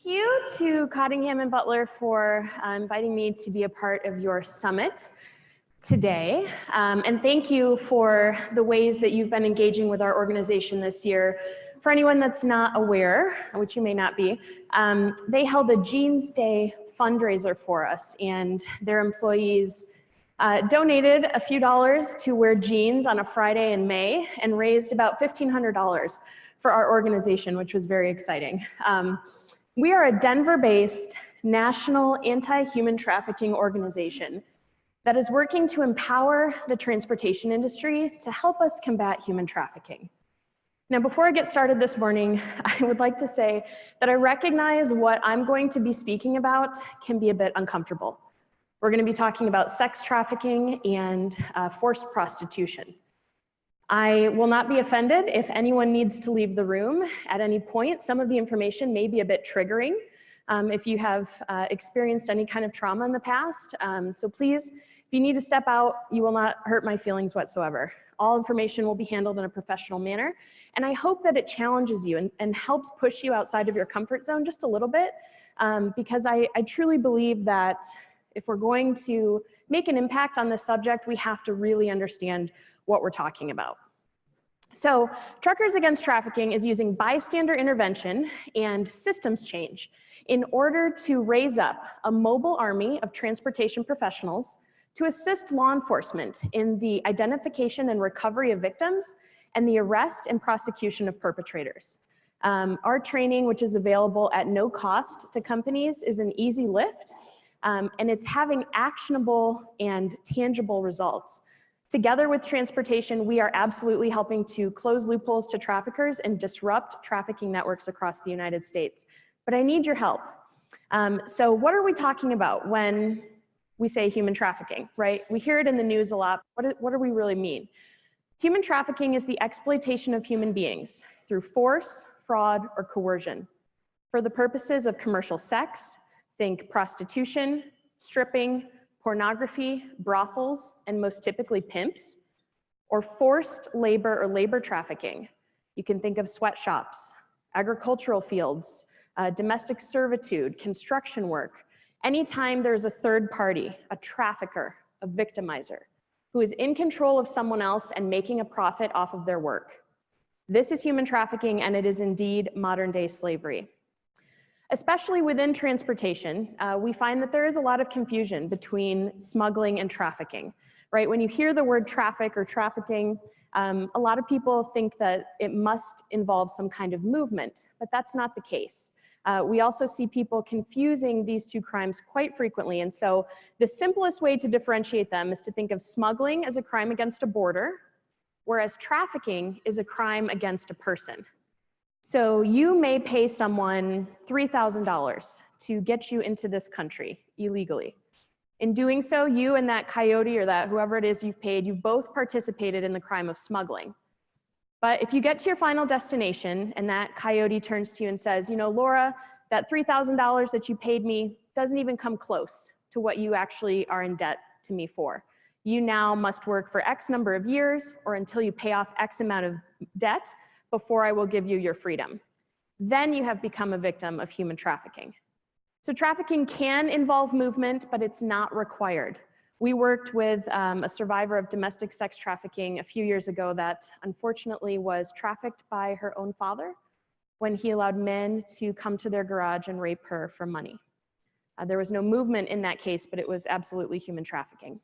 you to Cottingham and Butler for inviting me to be a part of your summit today. And thank you for the ways that you've been engaging with our organization this year. For anyone that's not aware, which you may not be, they held a Jeans Day fundraiser for us, and their employees donated a few dollars to wear jeans on a Friday in May and raised about $1,500 for our organization, which was very exciting. We are a Denver-based national anti-human trafficking organization that is working to empower the transportation industry to help us combat human trafficking. Now, before I get started this morning, I would like to say that I recognize what I'm going to be speaking about can be a bit uncomfortable. We're going to be talking about sex trafficking and forced prostitution. I will not be offended if anyone needs to leave the room at any point. Some of the information may be a bit triggering if you have experienced any kind of trauma in the past. So please, if you need to step out, you will not hurt my feelings whatsoever. All information will be handled in a professional manner. And I hope that it challenges you and helps push you outside of your comfort zone just a little bit, because I truly believe that if we're going to make an impact on this subject, we have to really understand what we're talking about. So Truckers Against Trafficking is using bystander intervention and systems change in order to raise up a mobile army of transportation professionals to assist law enforcement in the identification and recovery of victims and the arrest and prosecution of perpetrators. Our training, which is available at no cost to companies, is an easy lift, and it's having actionable and tangible results. Together with transportation, we are absolutely helping to close loopholes to traffickers and disrupt trafficking networks across the United States. But I need your help. So what are we talking about when we say human trafficking, right? We hear it in the news a lot. What do we really mean? Human trafficking is the exploitation of human beings through force, fraud, or coercion for the purposes of commercial sex. Think prostitution, stripping, pornography, brothels, and most typically pimps, or forced labor or labor trafficking. You can think of sweatshops, agricultural fields, domestic servitude, construction work. Anytime there's a third party, a trafficker, a victimizer, who is in control of someone else and making a profit off of their work. This is human trafficking, and it is indeed modern-day slavery. Especially within transportation, we find that there is a lot of confusion between smuggling and trafficking, right? When you hear the word traffic or trafficking, a lot of people think that it must involve some kind of movement, but that's not the case. We also see people confusing these two crimes quite frequently, and so the simplest way to differentiate them is to think of smuggling as a crime against a border, whereas trafficking is a crime against a person. So you may pay someone $3,000 to get you into this country illegally. In doing so, you and that coyote or that whoever it is you've paid, you've both participated in the crime of smuggling. But if you get to your final destination and that coyote turns to you and says, you know, Laura, that $3,000 that you paid me doesn't even come close to what you actually are in debt to me for. You now must work for X number of years or until you pay off X amount of debt before I will give you your freedom. Then you have become a victim of human trafficking. So trafficking can involve movement, but it's not required. We worked with a survivor of domestic sex trafficking a few years ago that unfortunately was trafficked by her own father when he allowed men to come to their garage and rape her for money. There was no movement in that case, but it was absolutely human trafficking.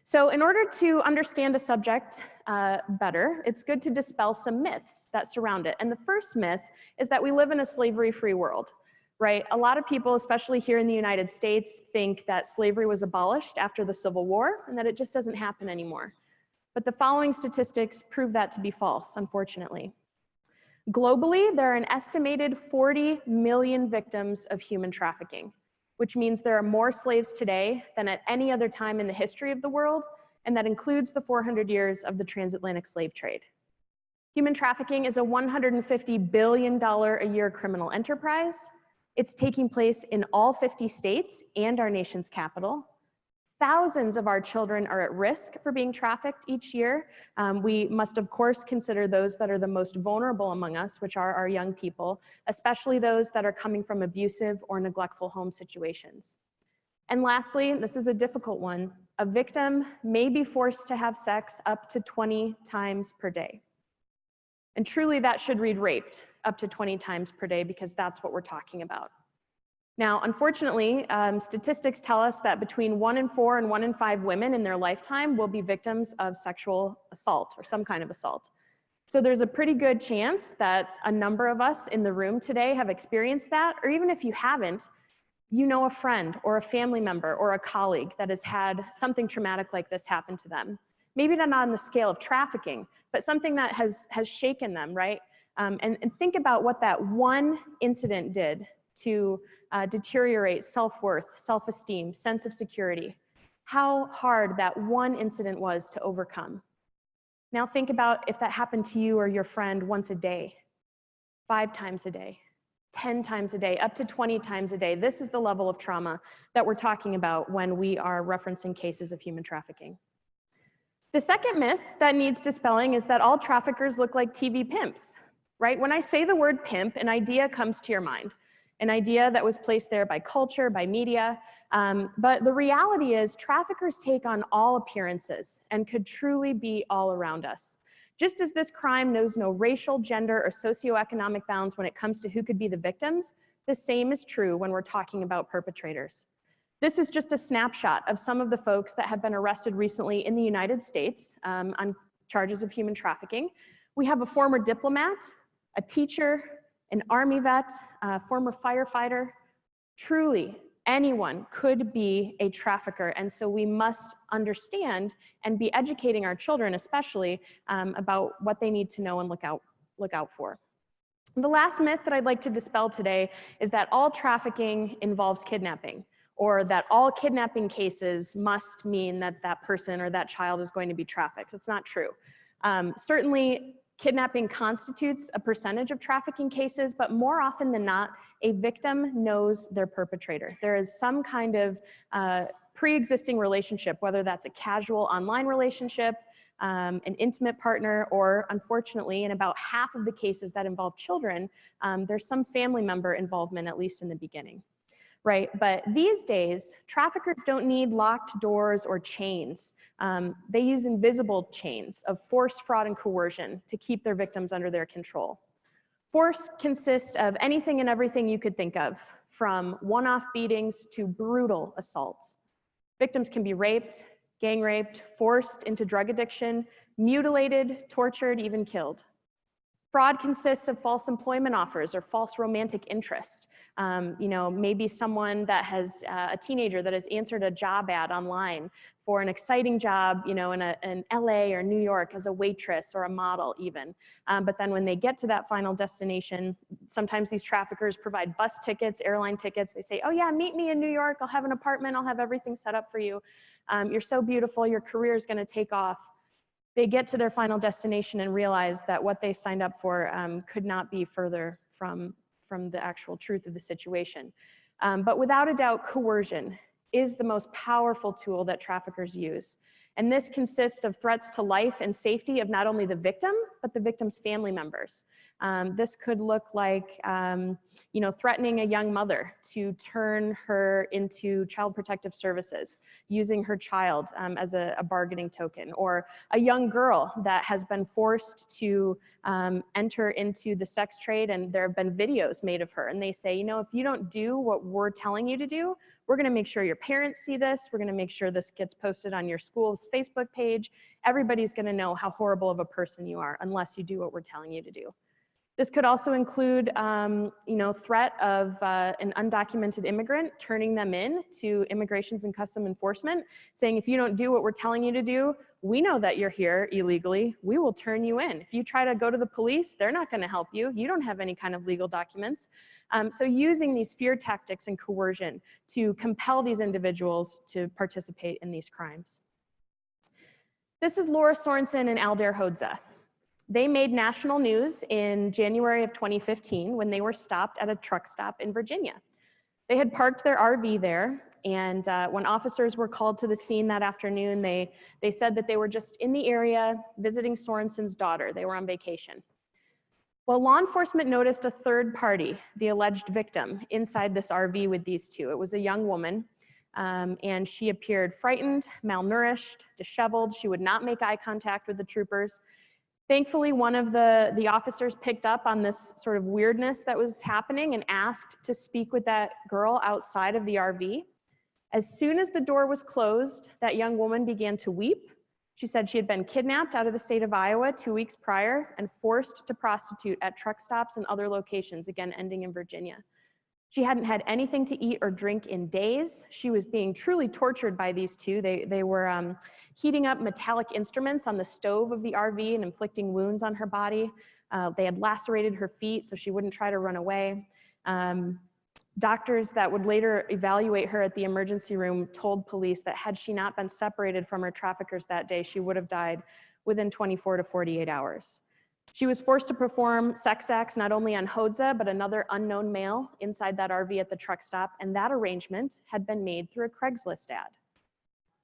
So in order to understand a subject better, it's good to dispel some myths that surround it. And the first myth is that we live in a slavery-free world, right? A lot of people, especially here in the United States, think that slavery was abolished after the Civil War and that it just doesn't happen anymore. But the following statistics prove that to be false, unfortunately. Globally, there are an estimated 40 million victims of human trafficking, which means there are more slaves today than at any other time in the history of the world, and that includes the 400 years of the transatlantic slave trade. Human trafficking is a $150 billion a year criminal enterprise. It's taking place in all 50 states and our nation's capital. Thousands of our children are at risk for being trafficked each year. We must, of course, consider those that are the most vulnerable among us, which are our young people, especially those that are coming from abusive or neglectful home situations. And lastly, this is a difficult one, a victim may be forced to have sex up to 20 times per day. And truly that should read raped up to 20 times per day, because that's what we're talking about. Now, unfortunately, statistics tell us that between 1 in 4 and 1 in 5 women in their lifetime will be victims of sexual assault or some kind of assault. So there's a pretty good chance that a number of us in the room today have experienced that, or even if you haven't, you know a friend or a family member or a colleague that has had something traumatic like this happen to them. Maybe not on the scale of trafficking, but something that has shaken them, right? And think about what that one incident did to deteriorate self-worth, self-esteem, sense of security. How hard that one incident was to overcome. Now think about if that happened to you or your friend once a day, 5 times a day, 10 times a day, up to 20 times a day. This is the level of trauma that we're talking about when we are referencing cases of human trafficking. The second myth that needs dispelling is that all traffickers look like TV pimps, right? When I say the word pimp, an idea comes to your mind, an idea that was placed there by culture, by media. But the reality is traffickers take on all appearances and could truly be all around us. Just as this crime knows no racial, gender, or socioeconomic bounds when it comes to who could be the victims, the same is true when we're talking about perpetrators. This is just a snapshot of some of the folks that have been arrested recently in the United States on charges of human trafficking. We have a former diplomat, a teacher, an Army vet, a former firefighter. Truly, anyone could be a trafficker, and so we must understand and be educating our children especially about what they need to know and look out for. The last myth that I'd like to dispel today is that all trafficking involves kidnapping, or that all kidnapping cases must mean that that person or that child is going to be trafficked. That's not true. Certainly, kidnapping constitutes a percentage of trafficking cases, but more often than not, a victim knows their perpetrator. There is some kind of pre-existing relationship, whether that's a casual online relationship, an intimate partner, or unfortunately, in about half of the cases that involve children, there's some family member involvement, at least in the beginning. Right, but these days, traffickers don't need locked doors or chains. They use invisible chains of force, fraud, and coercion to keep their victims under their control. Force consists of anything and everything you could think of, from one-off beatings to brutal assaults. Victims can be raped, gang raped, forced into drug addiction, mutilated, tortured, even killed. Fraud consists of false employment offers or false romantic interest. Maybe someone that has a teenager that has answered a job ad online for an exciting job, in LA or New York as a waitress or a model even. But then when they get to that final destination, sometimes these traffickers provide bus tickets, airline tickets. They say, oh yeah, meet me in New York. I'll have an apartment. I'll have everything set up for you. You're so beautiful. Your career is going to take off. They get to their final destination and realize that what they signed up for could not be further from the actual truth of the situation. But without a doubt, coercion is the most powerful tool that traffickers use. And this consists of threats to life and safety of not only the victim, but the victim's family members. This could look like, threatening a young mother to turn her into child protective services, using her child as a bargaining token, or a young girl that has been forced to enter into the sex trade, and there have been videos made of her, and they say, if you don't do what we're telling you to do, we're going to make sure your parents see this. We're going to make sure this gets posted on your school's Facebook page. Everybody's going to know how horrible of a person you are unless you do what we're telling you to do. This could also include, threat of an undocumented immigrant, turning them in to Immigrations and Customs Enforcement, saying, if you don't do what we're telling you to do, we know that you're here illegally. We will turn you in. If you try to go to the police, they're not going to help you. You don't have any kind of legal documents. So using these fear tactics and coercion to compel these individuals to participate in these crimes. This is Laura Sorensen and Aldair Hodza. They made national news in January of 2015 when they were stopped at a truck stop in Virginia. They had parked their RV there, And when officers were called to the scene that afternoon, they said that they were just in the area visiting Sorensen's daughter. They were on vacation. Well, law enforcement noticed a third party, the alleged victim, inside this RV with these two. It was a young woman, and she appeared frightened, malnourished, disheveled. She would not make eye contact with the troopers. Thankfully, one of the officers picked up on this sort of weirdness that was happening and asked to speak with that girl outside of the RV. As soon as the door was closed, that young woman began to weep. She said she had been kidnapped out of the state of Iowa 2 weeks prior and forced to prostitute at truck stops and other locations, again, ending in Virginia. She hadn't had anything to eat or drink in days. She was being truly tortured by these two. They were heating up metallic instruments on the stove of the RV and inflicting wounds on her body. They had lacerated her feet so she wouldn't try to run away. Doctors that would later evaluate her at the emergency room told police that had she not been separated from her traffickers that day, she would have died within 24 to 48 hours. She was forced to perform sex acts not only on Hodza, but another unknown male inside that RV at the truck stop, and that arrangement had been made through a Craigslist ad.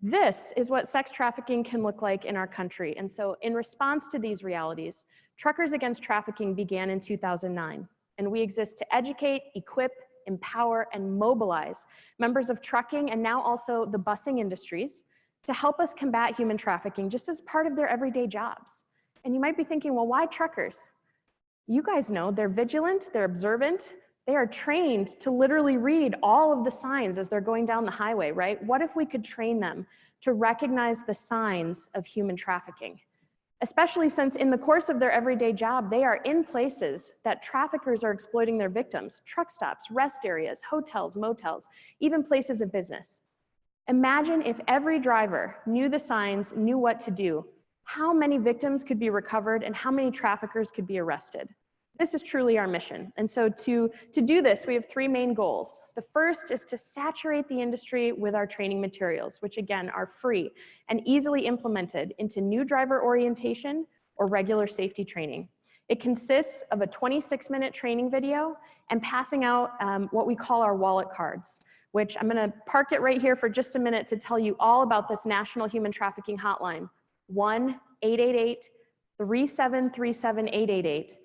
This is what sex trafficking can look like in our country. And so in response to these realities, Truckers Against Trafficking began in 2009, and we exist to educate, equip, empower, and mobilize members of trucking and now also the busing industries to help us combat human trafficking just as part of their everyday jobs. And you might be thinking, well, why truckers? You guys know they're vigilant, they're observant, they are trained to literally read all of the signs as they're going down the highway, right? What if we could train them to recognize the signs of human trafficking? Especially since in the course of their everyday job, they are in places that traffickers are exploiting their victims: truck stops, rest areas, hotels, motels, even places of business. Imagine if every driver knew the signs, knew what to do, how many victims could be recovered and how many traffickers could be arrested. This is truly our mission. And so to do this, we have three main goals. The first is to saturate the industry with our training materials, which again are free and easily implemented into new driver orientation or regular safety training. It consists of a 26-minute training video and passing out what we call our wallet cards, which I'm gonna park it right here for just a minute to tell you all about this National Human Trafficking Hotline, 1-888-373-7888.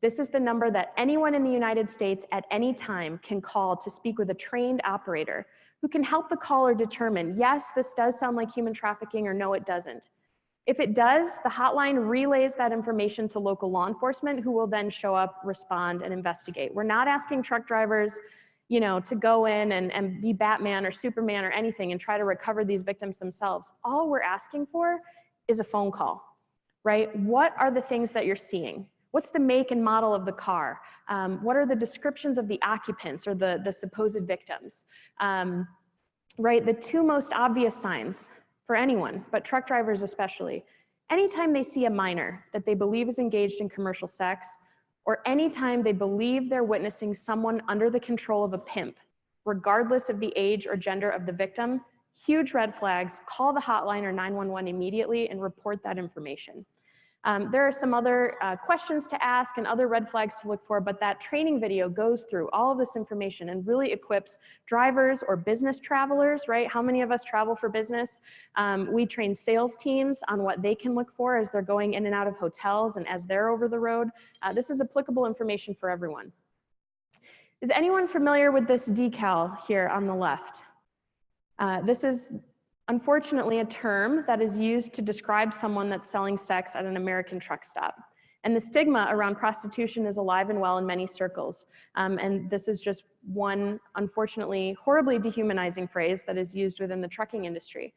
This is the number that anyone in the United States at any time can call to speak with a trained operator who can help the caller determine, yes, this does sound like human trafficking, or no, it doesn't. If it does, the hotline relays that information to local law enforcement, who will then show up, respond, and investigate. We're not asking truck drivers, to go in and be Batman or Superman or anything and try to recover these victims themselves. All we're asking for is a phone call, right? What are the things that you're seeing? What's the make and model of the car? What are the descriptions of the occupants or the supposed victims? Right, the two most obvious signs for anyone, but truck drivers especially, anytime they see a minor that they believe is engaged in commercial sex, or anytime they believe they're witnessing someone under the control of a pimp, regardless of the age or gender of the victim, huge red flags, call the hotline or 911 immediately and report that information. There are some other questions to ask and other red flags to look for, but that training video goes through all of this information and really equips drivers or business travelers, right? How many of us travel for business? We train sales teams on what they can look for as they're going in and out of hotels and as they're over the road. This is applicable information for everyone. Is anyone familiar with this decal here on the left? This is unfortunately a term that is used to describe someone that's selling sex at an American truck stop. And the stigma around prostitution is alive and well in many circles. And this is just one, unfortunately, horribly dehumanizing phrase that is used within the trucking industry.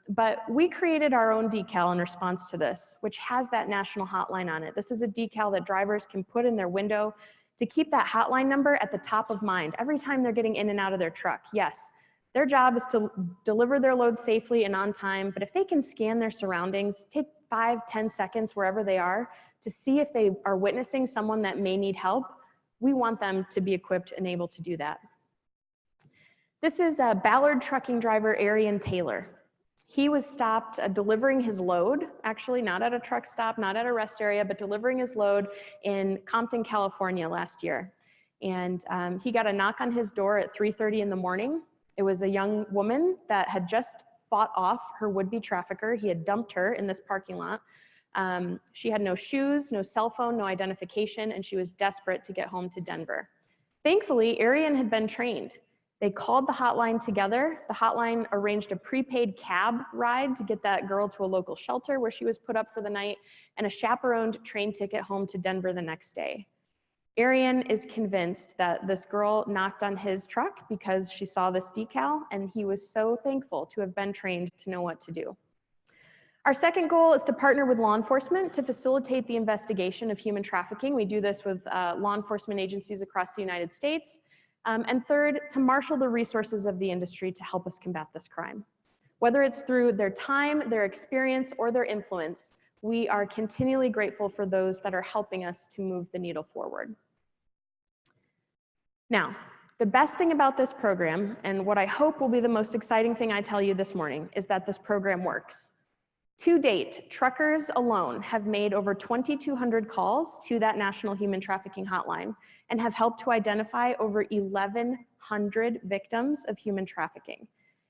But we created our own decal in response to this, which has that national hotline on it. This is a decal that drivers can put in their window to keep that hotline number at the top of mind every time they're getting in and out of their truck. Yes, their job is to deliver their load safely and on time, but if they can scan their surroundings, take 5-10 seconds wherever they are to see if they are witnessing someone that may need help, we want them to be equipped and able to do that. This is Ballard trucking driver Arian Taylor. He was stopped delivering his load, actually not at a truck stop, not at a rest area, but delivering his load in Compton, California last year. And he got a knock on his door at 3:30 in the morning. It was a young woman that had just fought off her would-be trafficker. He had dumped her in this parking lot. She had no shoes, no cell phone, no identification, and she was desperate to get home to Denver. Thankfully, Arian had been trained. They called the hotline together. The hotline arranged a prepaid cab ride to get that girl to a local shelter where she was put up for the night, and a chaperoned train ticket home to Denver the next day. Arian is convinced that this girl knocked on his truck because she saw this decal, and he was so thankful to have been trained to know what to do. Our second goal is to partner with law enforcement to facilitate the investigation of human trafficking. We do this with law enforcement agencies across the United States. And third, to marshal the resources of the industry to help us combat this crime. Whether it's through their time, their experience, or their influence, we are continually grateful for those that are helping us to move the needle forward. Now, the best thing about this program, and what I hope will be the most exciting thing I tell you this morning, is that this program works. To date, truckers alone have made over 2,200 calls to that National Human Trafficking Hotline and have helped to identify over 1,100 victims of human trafficking.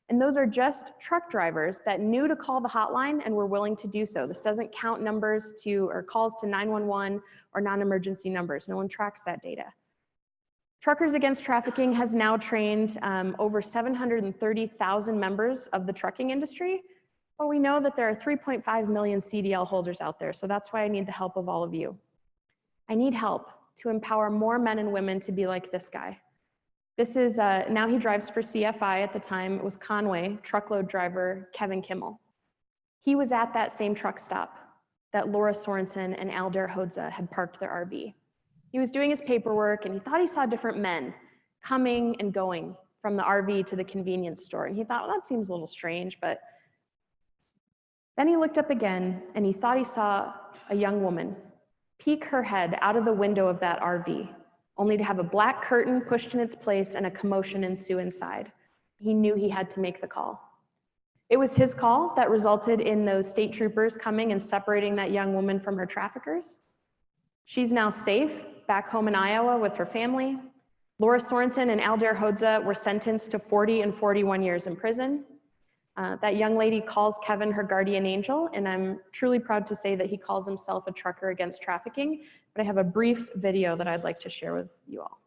And those are just truck drivers that knew to call the hotline and were willing to do so. This doesn't count numbers to, or calls to 911 or non-emergency numbers. No one tracks that data. Truckers Against Trafficking has now trained over 730,000 members of the trucking industry. But we know that there are 3.5 million CDL holders out there, so that's why I need the help of all of you. I need help to empower more men and women to be like this guy. This is, now he drives for CFI. At the time it was Conway, truckload driver Kevin Kimmel. He was at that same truck stop that Laura Sorensen and Alder Hodza had parked their RV. He was doing his paperwork and he thought he saw different men coming and going from the RV to the convenience store. And he thought, well, that seems a little strange, but then he looked up again and he thought he saw a young woman peek her head out of the window of that RV, only to have a black curtain pushed in its place and a commotion ensue inside. He knew he had to make the call. It was his call that resulted in those state troopers coming and separating that young woman from her traffickers. She's now safe back home in Iowa with her family. Laura Sorensen and Alder Hodza were sentenced to 40 and 41 years in prison. That young lady calls Kevin her guardian angel, and I'm truly proud to say that he calls himself a trucker against trafficking, but I have a brief video that I'd like to share with you all.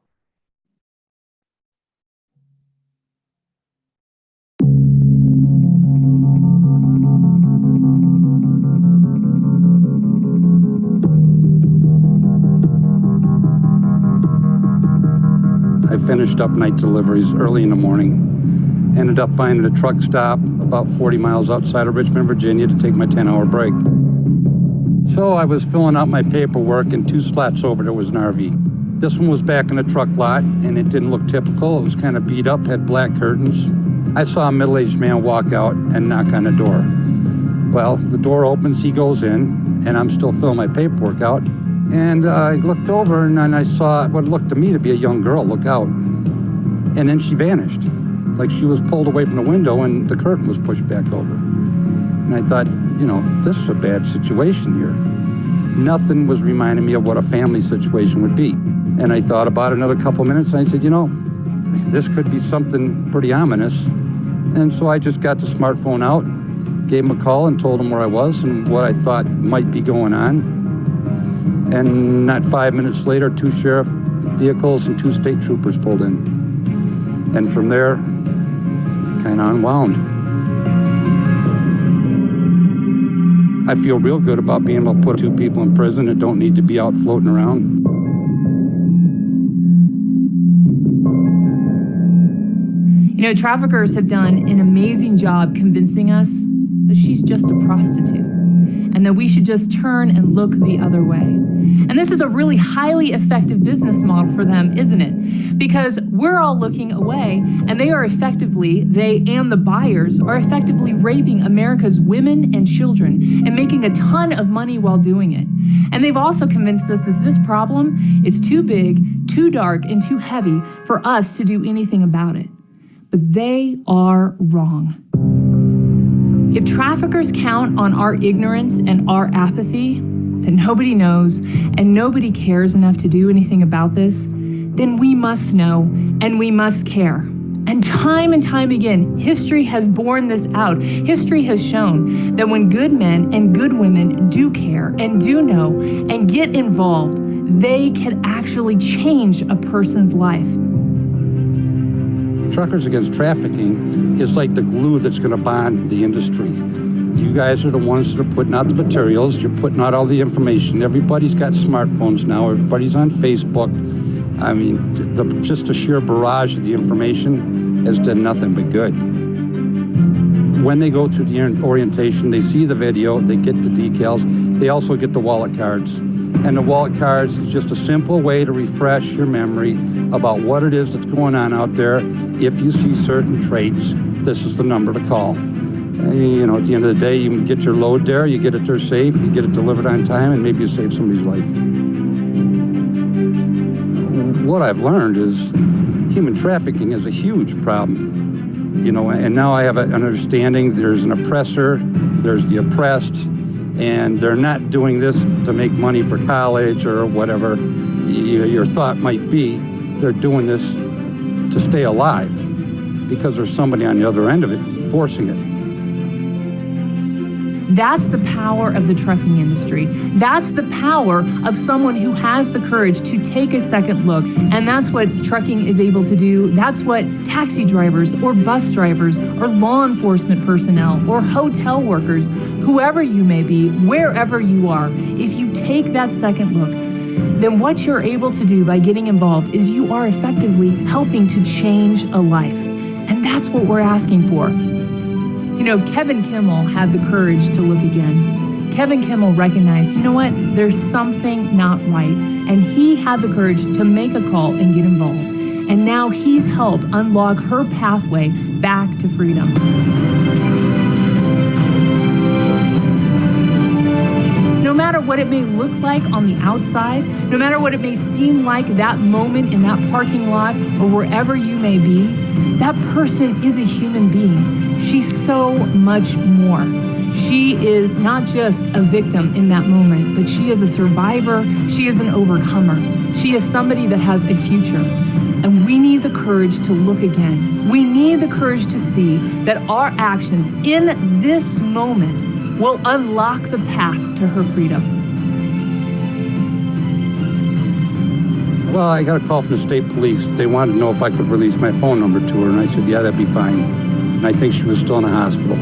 I finished up night deliveries early in the morning. Ended up finding a truck stop about 40 miles outside of Richmond, Virginia to take my 10-hour break. So I was filling out my paperwork, and 2 slots over there was an RV. This one was back in the truck lot, and it didn't look typical. It was kind of beat up, had black curtains. I saw a middle-aged man walk out and knock on the door. Well, the door opens, he goes in, and I'm still filling my paperwork out. And I looked over, and then I saw what looked to me to be a young girl look out. And then she vanished. Like she was pulled away from the window and the curtain was pushed back over. And I thought, you know, this is a bad situation here. Nothing was reminding me of what a family situation would be. And I thought about it another couple minutes and I said, you know, this could be something pretty ominous. And so I just got the smartphone out, gave him a call and told him where I was and what I thought might be going on. And not 5 minutes later, 2 sheriff vehicles and 2 state troopers pulled in. And from there, kind of unwound. I feel real good about being able to put 2 people in prison that don't need to be out floating around. You know, traffickers have done an amazing job convincing us that she's just a prostitute and that we should just turn and look the other way. And this is a really highly effective business model for them, isn't it? Because we're all looking away and they and the buyers are effectively raping America's women and children and making a ton of money while doing it. And they've also convinced us that this problem is too big, too dark, and too heavy for us to do anything about it. But they are wrong. If traffickers count on our ignorance and our apathy, that nobody knows and nobody cares enough to do anything about this, then we must know and we must care. And time again, history has borne this out. History has shown that when good men and good women do care and do know and get involved, they can actually change a person's life. Truckers Against Trafficking is like the glue that's going to bond the industry. You guys are the ones that are putting out the materials. You're putting out all the information. Everybody's got smartphones now. Everybody's on Facebook. I mean, just the sheer barrage of the information has done nothing but good. When they go through the orientation, they see the video, they get the decals. They also get the wallet cards. And the wallet cards is just a simple way to refresh your memory about what it is that's going on out there. If you see certain traits, this is the number to call. You know, at the end of the day, you get your load there, you get it there safe, you get it delivered on time, and maybe you save somebody's life. What I've learned is human trafficking is a huge problem. You know, and now I have an understanding there's an oppressor, there's the oppressed, and they're not doing this to make money for college or whatever your thought might be. They're doing this to stay alive because there's somebody on the other end of it forcing it. That's the power of the trucking industry. That's the power of someone who has the courage to take a second look. And that's what trucking is able to do. That's what taxi drivers or bus drivers or law enforcement personnel or hotel workers, whoever you may be, wherever you are, if you take that second look, then what you're able to do by getting involved is you are effectively helping to change a life. And that's what we're asking for. You know, Kevin Kimmel had the courage to look again. Kevin Kimmel recognized, you know what, there's something not right. And he had the courage to make a call and get involved. And now he's helped unlock her pathway back to freedom. No matter what it may look like on the outside, no matter what it may seem like that moment in that parking lot or wherever you may be, that person is a human being. She's so much more. She is not just a victim in that moment, but she is a survivor. She is an overcomer. She is somebody that has a future. And we need the courage to look again. We need the courage to see that our actions in this moment will unlock the path to her freedom. Well, I got a call from the state police. They wanted to know if I could release my phone number to her, and I said, yeah, that'd be fine. And I think she was still in the hospital.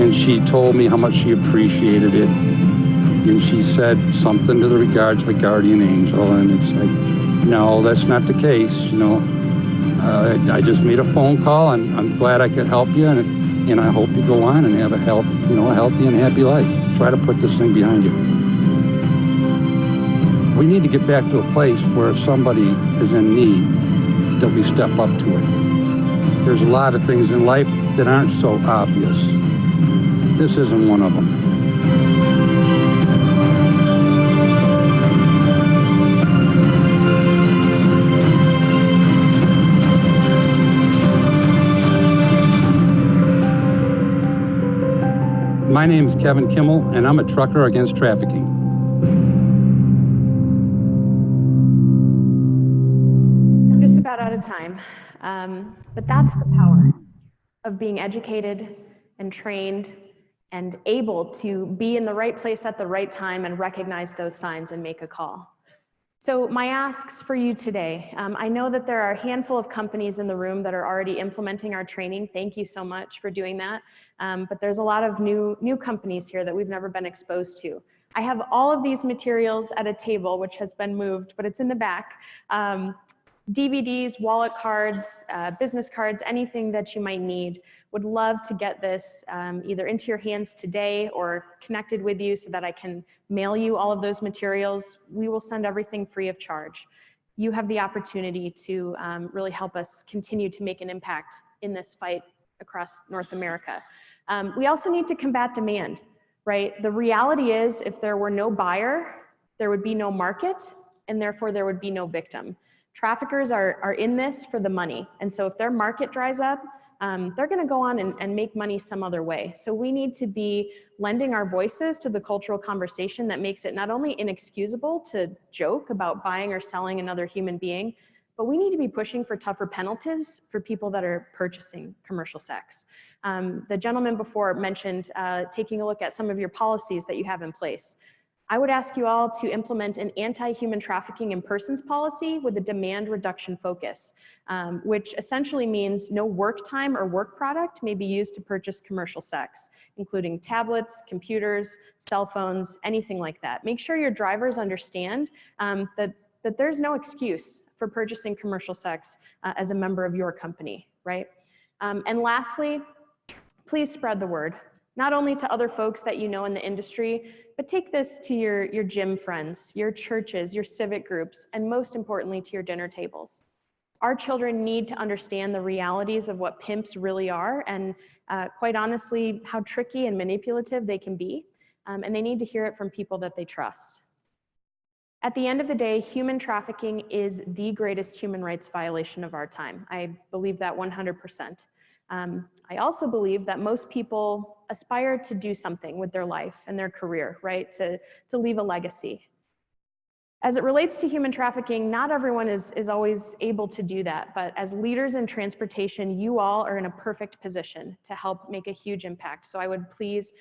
And she told me how much she appreciated it. And she said something to the regards of a guardian angel, and it's like, no, that's not the case, you know. I just made a phone call, and I'm glad I could help you, and I hope you go on and have a healthy and happy life. Try to put this thing behind you. We need to get back to a place where if somebody is in need, that we step up to it. There's a lot of things in life that aren't so obvious. This isn't one of them. My name is Kevin Kimmel, and I'm a trucker against trafficking. I'm just about out of time, but that's the power of being educated and trained and able to be in the right place at the right time and recognize those signs and make a call. So my asks for you today, I know that there are a handful of companies in the room that are already implementing our training. Thank you so much for doing that. But there's a lot of new companies here that we've never been exposed to. I have all of these materials at a table, which has been moved, but it's in the back. DVDs, wallet cards, business cards, anything that you might need. Would love to get this either into your hands today or connected with you so that I can mail you all of those materials. We will send everything free of charge. You have the opportunity to really help us continue to make an impact in this fight across North America. We also need to combat demand, right? The reality is if there were no buyer, there would be no market, and therefore there would be no victim. Traffickers are in this for the money. And so if their market dries up, they're gonna go on and make money some other way. So we need to be lending our voices to the cultural conversation that makes it not only inexcusable to joke about buying or selling another human being, but we need to be pushing for tougher penalties for people that are purchasing commercial sex. The gentleman before mentioned taking a look at some of your policies that you have in place. I would ask you all to implement an anti-human trafficking in persons policy with a demand reduction focus, which essentially means no work time or work product may be used to purchase commercial sex, including tablets, computers, cell phones, anything like that. Make sure your drivers understand that there's no excuse for purchasing commercial sex as a member of your company, right? And lastly, please spread the word, not only to other folks that you know in the industry, but take this to your gym friends, your churches, your civic groups, and most importantly, to your dinner tables. Our children need to understand the realities of what pimps really are, and quite honestly, how tricky and manipulative they can be, and they need to hear it from people that they trust. At the end of the day, human trafficking is the greatest human rights violation of our time. I believe that 100%. I also believe that most people aspire to do something with their life and their career, right? To leave a legacy. As it relates to human trafficking, not everyone is always able to do that, but as leaders in transportation, you all are in a perfect position to help make a huge impact. So I would please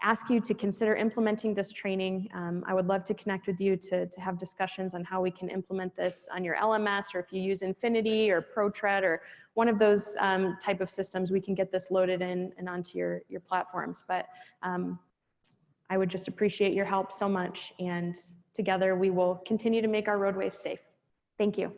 ask you to consider implementing this training. I would love to connect with you to have discussions on how we can implement this on your LMS, or if you use Infinity or ProTread or one of those type of systems, we can get this loaded in and onto your platforms. But I would just appreciate your help so much, and together we will continue to make our roadways safe. Thank you.